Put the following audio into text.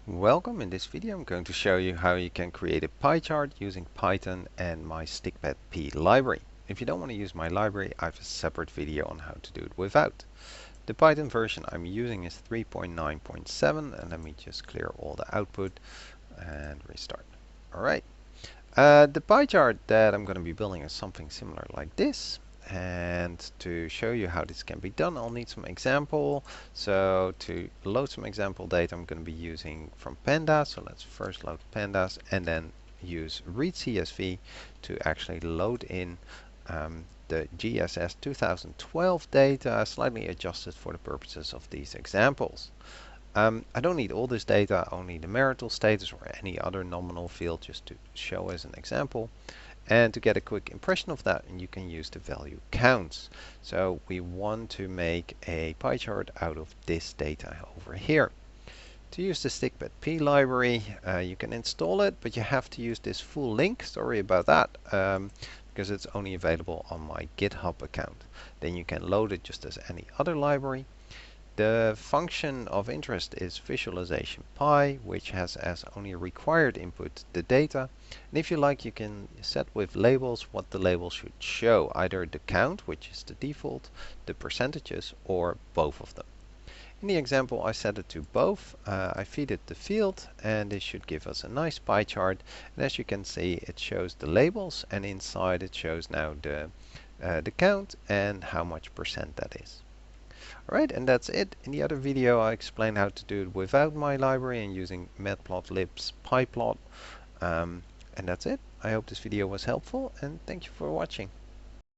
Welcome. In this video I'm going to show you how you can create a pie chart using Python and my stikpetP library. If you don't want to use my library, I have a separate video on how to do it without. The Python version I'm using is 3.9.7, and let me just clear all the output and restart. Alright. The pie chart that I'm going to be building is something similar like this. And to show you how this can be done, I'll need some example. So to load some example data, I'm going to be using from pandas. So let's first load pandas and then use read CSV to actually load in the GSS 2012 data, slightly adjusted for the purposes of these examples. I don't need all this data, only the marital status or any other nominal field, just to show as an example. And to get a quick impression of that, you can use the value counts. So we want to make a pie chart out of this data over here. To use the stikpetP library, you can install it, but you have to use this full link. Sorry about that, because it's only available on my GitHub account. Then you can load it just as any other library. The function of interest is visualization pi, which has as only required input the data. And if you like, you can set with labels what the label should show, either the count, which is the default, the percentages, or both of them. In the example, I set it to both. I feed it the field, and this should give us a nice pie chart. And as you can see, it shows the labels, and inside it shows now the count and how much percent that is. Alright, and that's it. In the other video I explained how to do it without my library and using matplotlib's pyplot. And that's it. I hope this video was helpful, and thank you for watching.